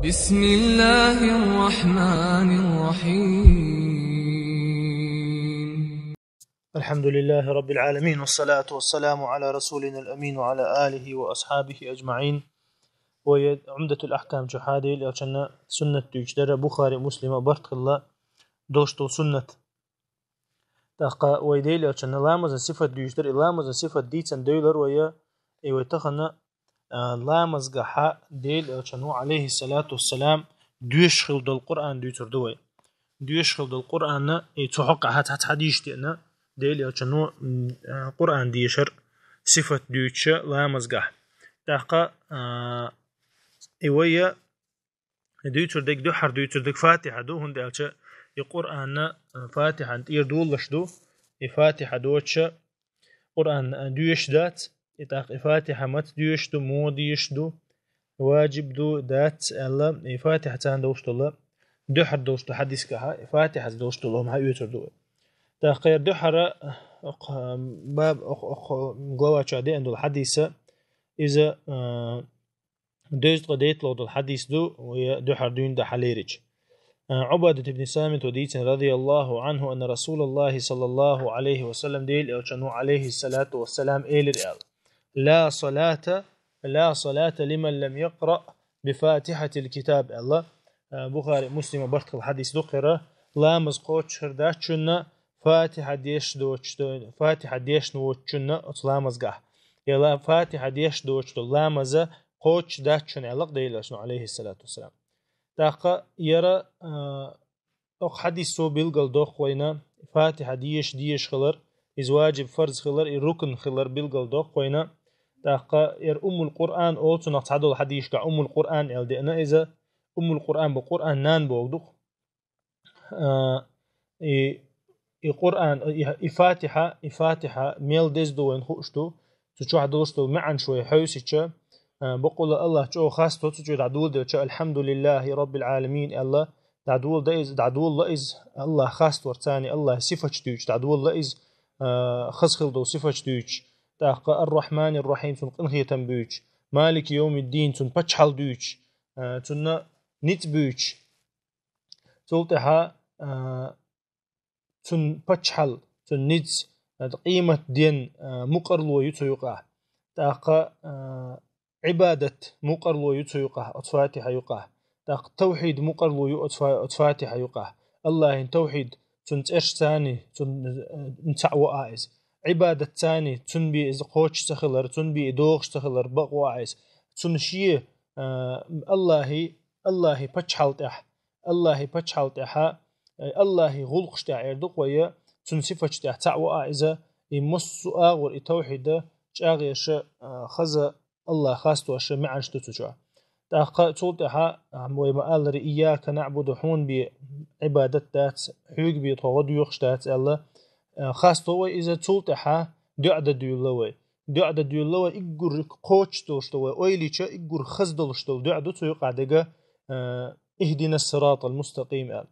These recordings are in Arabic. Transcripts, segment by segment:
بسم الله الرحمن الرحيم. الحمد لله رب العالمين، والصلاة والسلام على رسولنا الأمين وعلى آله وأصحابه أجمعين. وعمدة الأحكام جحادي لأجنا سنة تجدر بخاري مسلم برت الله دوشتو سنة تاقا ويدي لأجنا لامز صفة تجدر لامز صفة ديتن ديلر ويا ويتخنا لامز قحا ديل أجنا عليه الصلاة والسلام ديش خلد القرآن ديتر دوي ديش خلد القرآن يتحق هات حديش تينا ديل أجنا قرآن ديشر صفة ديتش لامز قح تاقا إيويا ديتر ديك دحر ديتر ديك فاتحة دو هند ألشة القرآن فاتحة أنت يردولش دو فاتحة دوتش قرآن ديش دات إتاق فاتحة مت ديش دو مو ديش دو واجب دو دات ألا فاتحة تان دوش الله دحر دوش دو حديث كها فاتحة دوش الله مها يتر دو تاقير دحر باب قوة شادي عند الحديث إذا دوست قديت لود الحديث دو ويا دحر دون ده حليرج عبادة بن سامت وديت رضي الله عنه أن رسول الله صلى الله عليه وسلم ديل ألشنو عليه الصلاة والسلام إيل لا صلاة لمن لم يقرأ بفاتحة الكتاب الله بخاري مسلم برتق الحديث دو قرأ لا مزقوش هرداتشنا فاتحة ديش نوتشنا أطلامزقه يلا فاتحة ديش دوتش لا مزا قوش داتشن علق ديلاشنو عليه الصلاة والسلام تاقا يرى حديث سو بيلقل دوخ وينا فاتحة ديش خلر إز واجب فرض خلر ركن خلر بيلقل دوخ وينا تاقا ير القرآن أولتو نقصدو الحديث كا القرآن الدئنا إذا القرآن بقرآن نان بوغدوخ القرآن فاتحة ميل ديز دو وين خوشتو تشوح دولشتو معن شوي حوسيتش بقول الله جو خاص توتجو دعدول ده الحمد لله رب العالمين الله دعدول ده إز دعدول الله إز الله خاص ورتاني الله صفة دوج دعدول الله إز خسخل دو صفة دوج تاق الرحمن الرحيم تن قنخية تنبوج مالك يوم الدين تن بتشحل دوج تن نت بوج تلتها تن بتشحل تن نت قيمة دين مقرلو يتوقع تاق عبادة مقرلو يتوقع أطفاتها يقع تاق توحيد مقرلو أطفاتها يقع الله توحيد تنتش ثاني تنتعو آئز عبادة ثاني تنبي إذ قوش تخلر تنبي دوغش تخلر بقوا آئز تنشيه الله بتشحلتح الله بتشحلتح الله غلقش تعيردق ويا تنصفتش تعو آئزة يمسو آغر توحيد جاغيش خزا الله خاص وش معنش تتجا تاق تولتها وما قال إياك نعبد حون بعبادة دات حيق بيطغد يخشتات الله خاص تو إذا تولتها دعد ديولوي إجر قوش توشتوي أويليشا إجر خزدلشتو دعد تيقع دقا اهدنا الصراط المستقيم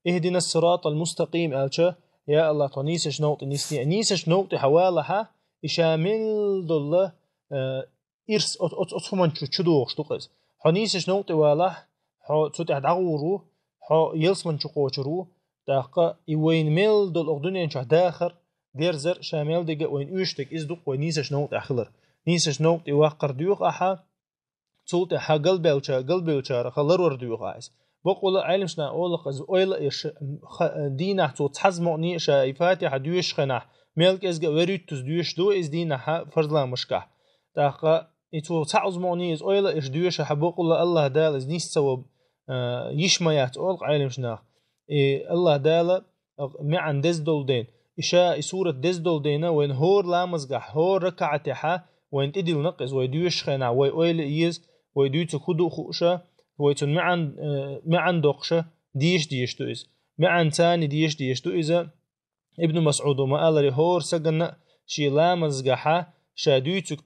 اهدنا الصراط المستقيم ألشا يا الله تنيسش نوت نيسش نوت حوالها إشامل دله إرس أتفهم شو دوغش تقص حنيسش نوت واله تتع دعورو يلس من شقوشرو داقة يوين ميل دول أغدنيا شح داخر ديرزر شامل دقة وين أشتك إزدق ونيسش نوت أخلر نيسش نوت يوقر ديوغ أحا تولت أحا قلبيلشا خلر ورديوغ عايز بقول علمشنا أولق إز أويل إيش دينه توت حزموني شايفاتي حديوش خناه ملك إزق وريتوس ديوش دو إز دينه فرضلا مشكاه داقة إتو تعزموني إز أويل إيش ديوش حبقول الله دال إز نيس سوب يشميات أولق علمشنا الله دال معن دزدولدين إشاء سورة دزدولدينا وين هور لامزقح هور ركعتها وين تدي نقص ويديوش خنا ويل يز ويديو خدو خوشة ويتن معن دقشة ديش تو إز معن ثاني ديش تو إذا ابن مسعود وما قال لي هور سجن شي لامزقحة شاديوتك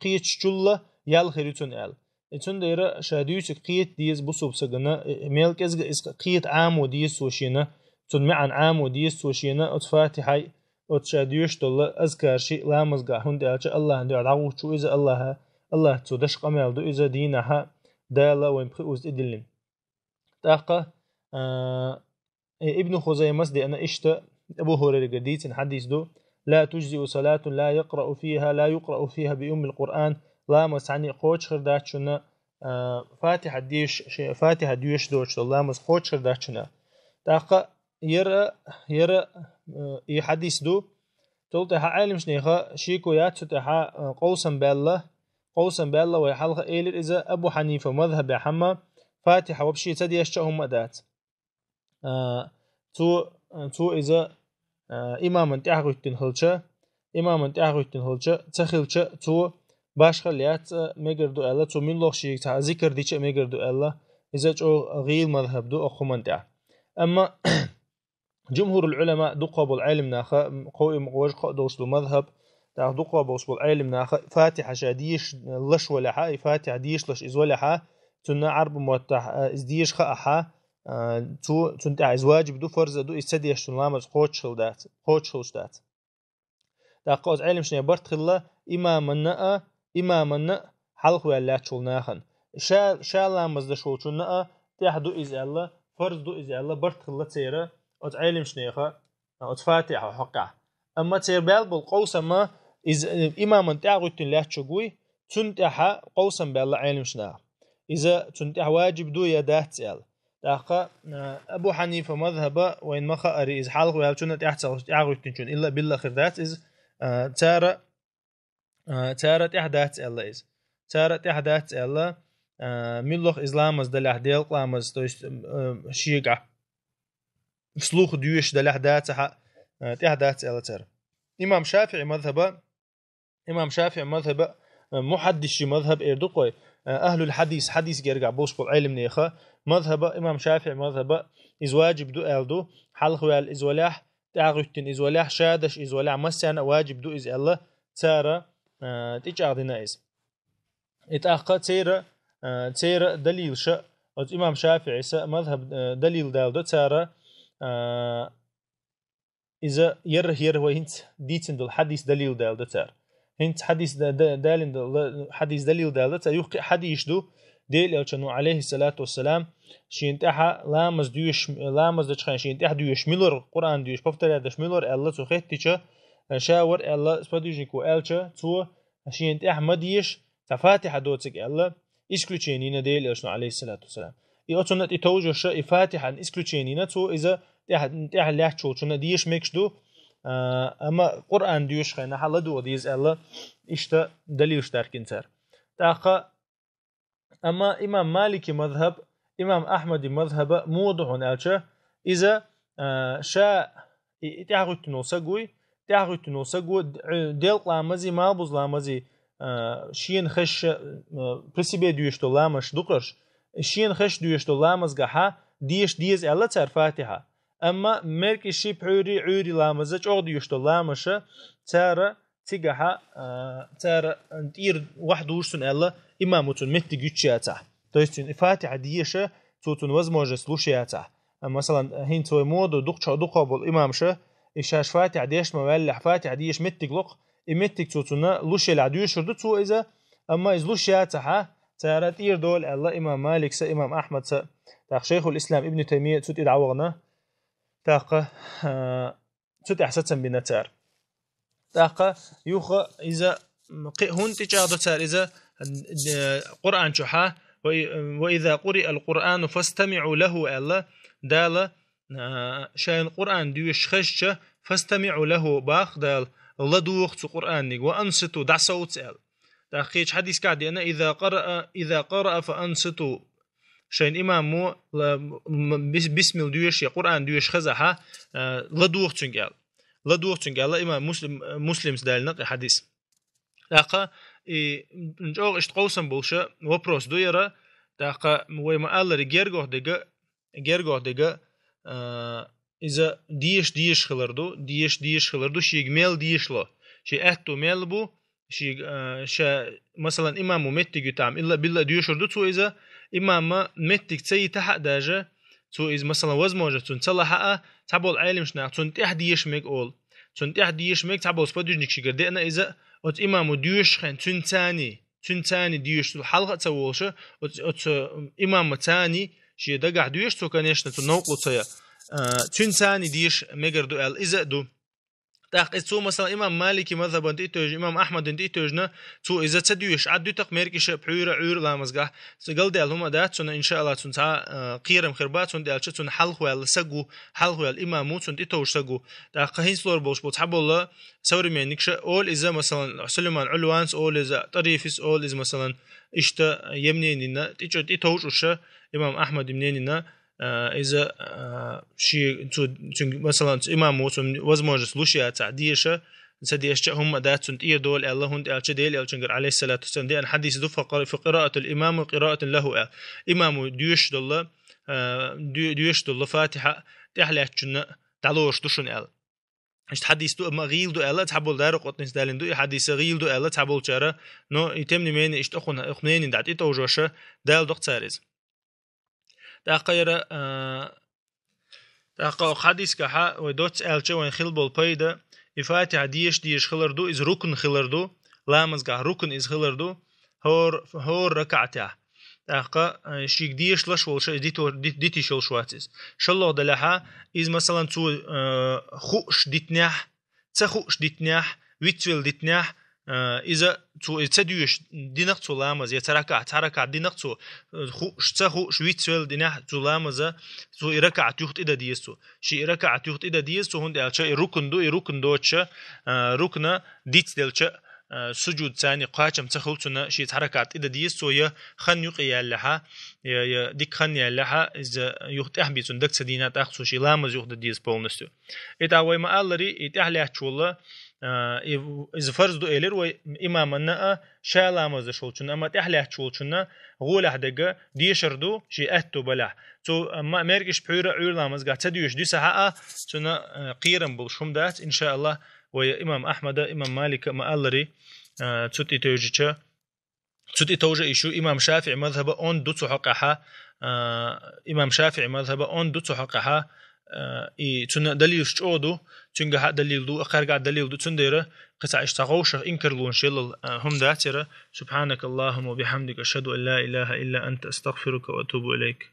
قيتش جلة يال خيرتون ال إتون ديرا شاديوتك قيت ديز بصوب سجن ميلك إز قيت عام وديز سوشينا تون معن عام وديز سوشينا أتفاتحي أتشاديوش دل أذكر شيء لامزقحون ديالش الله عندي عدو شو إذا الله تودش قمال دو إذا دينها دالا وين بخوز إدلين تاقة ابن خزيمة دي أنا إشتا أبو هريرة قديت حديث دو لا تجزئ صلاة لا يقرأ فيها بأم القرآن لا مسعني قوش خرداتشنا فاتحة ديش دوش لا مس قوش خرداتشنا تاقة يرى حديث دو تقول تها عالم شنيخة شيكو ياتو تها قوسا بالله ويحلق إيلر إذا أبو حنيفة مذهب حما فاتحة وبشي تدي يشتهم مدات تو إذا إماما تأخذتن هلشة تخلشة تو باش خليات ميقردو ألا تو من لغ شيك تها ذكر ديش ميقردو ألا إذا جو غير مذهب دو أخمان تأخ أما جمهور العلماء دقوا بالعلم ناخا قوي مقوش دوش مذهب تاخ دقوا بوش بالعلم ناخا فاتحة شاديش لش ولا حا فاتحة ديش لش إز ولا حا تنا عرب موتح إز ديش خاحا تو تنتع إز واجب دو فرز دو إستديش تنلامز خوش خلدات تاقوز علم شنيا برت خلا إمامنا حلق ولا تشول ناخن شال لامز دشول شننا تاح دو إز الله فرز دو إز الله برت خلا تيرا أت علم شنيخة أت فاتحة حقع أما تيربال بالقوسا ما إز إماما تعغتن لا تشوي تنتح قوسا بالله علم شناه إذا تنتح واجب دو يدات سأل تاقا أبو حنيفة مذهب وإن مخا أري إز حلق ويالشونة تعغتن شون إلا بالله خردات إز تارة إحدات سأل إز تارة إحدات سأل ملوخ إسلامز دلح ديل قلامز تويست شيقع سلوخ ديوش دلح داتها تحدات التر إمام شافعي مذهب محدث مذهب إردقوي أهل الحديث حديث جرجع بوش بالعلم نيخا مذهب إمام شافعي مذهب إزواجب دو ألدو حلق وال إزولاح تعرفتن إزولاح شادش إزولاح مسنا واجب دو إز الله تارا تجعلنا إز إتأخذ تيرا دليل شاء إمام شافعي مذهب دليل دالدو تارا إذا يره وهنت ديتن دل حديث دليل دال دتار هنت حديث دالين حديث دليل دال دتار يحكي حديث دو ديل يلشنو عليه الصلاة والسلام شينتها لامز دشخان شينتها ديوش ميلور قرآن ديوش بفتر دش ميلور الله تو خيتيشا شاور الله سبديجنكو ألشا تو شينتها مديش تفاتح دوتك الله إسكلوتشينينا ديل يلشنو عليه الصلاة والسلام يأتونت يتوجش إفاتحا إسكلوتشينينا تو إذا تح لحشو شنا ديش مكشدو أما قرآن ديوش خينا حلدو وديز الله إشتا دليل شتاركنتر تاقا أما إمام مالكي مذهب إمام أحمد مذهب موضوع ألشا إذا شا تعغتنو سقوي ديل لامزي مابوز لامزي شين خش برسيبي ديوشتو لامش دقرش شين خش ديوشتو لامز قحا ديز الله تار فاتحة أما مركي شيب عوري لامزج أغدي يشتو لامشة تارا تيجها تارا تير واحد وشتن الله إمامتون مت جوتشياته تويستن فاتحة ديشة توتن وزموجس لوشياته مثلا هين توي مودو دقة بالإمامشة إيشاش فاتحة ديش مولح فاتحة ديش متجلق إمتك توتنا لوشي العدوش شردو تو إذا أما إز لوشياته تارا تير دول الله إمام مالك سا إمام أحمد سا تاق شيخ الإسلام ابن تيمية تود إدعوغنا تاق تود أحسن بنتار تاق يوخا إذا هون تجاهد تار إذا قرآن شحا وإذا قرئ القرآن فاستمعوا له الله دال شاين القرآن ديوش خشة فاستمعوا له باخ دال الله دوخت قرآن وأنصتوا دع صوت ال تاقيش حديث قاعد أنا إذا قرأ فأنصتوا شاين إمامو بسم الديوش قرآن ديوش خزحة لدوخت قال إمام مسلم دالنا حديث تاقا نجوغ اشتقوسن بولشا وبروس دويرا تاقا ويما ألر جيرغوه ديگا إذا ديش خلردو شيق ميل ديش لو شي أهتو ميل بو شي مثلا إمامو متيجو تام إلا بالله ديوشردو تو إذا إمام متيج تسي تحق داجة تو إذا مثلا وزموجة تون تلا حقا تعبول عالم شناق تون تحديش ميك أول تون تحديش ميك تعبول سبادوش نكشي قردئنا إذا أت إمامو ديوش خين تون تاني تون ثاني ديش تو حلقة تسولش إمام ثاني شيء دقع ديش تو كنيش نتو نوقلو تيا تون ثاني ديش مجردو ال إذا دو تاق تو مثلا امام مالكي مذهب انت توج امام احمد انت توجنا تو اذا تديش عدو تقمركش بحيره عور لامزغه سقل دالهم دات سن ان شاء الله تنتا قيرم خربات سن دالچ سن حلق ولا سغو حلق ولا امام سن توج سغو تاق هين سلور بوش بوت حبل سوري منكش اول اذا مثلا سليمان علوانس اول اذا طريفس اول اذا مثلا اشتا يمنيننا تي توجش امام احمد منيننا إذا شيء مثلا إمام موسم وزموجس لوشيا تعديشة سديش هم دات سنت دول الله هند الشديل الشنجر عليه الصلاة والسلام دي حديث دو في قراءة الإمام وقراءة له إمام ديوش دول ديوش دول فاتحة تحلى شنا تعلوش دوشن إيش حديث دو ما غيل دو الله تحبول دار قطنس دالين دو حديث غيل دو الله تحبول شرا نو يتمني من إيش أخنين دات يتوجوشه دال دق سارز تأقير تأقى حديث كها ودوت ألشة وين خلبول بيدا إفاتح ديش خلردو إز ركن خلردو لامز كه ركن إز خلردو هور ركعته تأقى شيك ديش لش والش ديتي شل شواتس شلله دلها إز مثلا تو خوش ديتنيح تخوش ديتنيح ويتفيل ديتنيح إذا تو تديوش دينق تو لامز يتركع دينق تو خوش تخوش ويتفيل دينح تو لامز تو يركع تيخت إذا ديستو شيء يركع تيخت إذا ديستو هند ألشة ركن دوتش ركنا ديت دلش سجود ثاني قاچم تخلصنا شيء حركات إذا ديستو يا خن يقيا لها يا ديك خن يلها إذا يخت أحبيتون دك سدينات أخصو شيء لامز يخت ديس بولنستو إذا وين ما قالري إتأهله شولا إذا فرض دو إلير وإمامنا شالامز شولشنا أما تأهله شولشنا غول حدقة ديشردو شيء أتو بلاه تو ما مركش بحيرة عيرلامز قاعد تديوش دي ساعة تنا قيرم بالشوم دات إن شاء الله ويا إمام أحمد إمام مالك ما قالري تسوتي توجيتشا تسوتي توجي إيشو إمام شافعي مذهب أون دو تحقها إمام شافعي مذهب أون دو تحقها تنا دليل شودو تنجح دليل دو أخرج دليل دو تنديره قطع اشتغوش إنكرلون شيل هم داتره سبحانك اللهم وبحمدك أشهد أن لا إله إلا أنت أستغفرك وأتوب إليك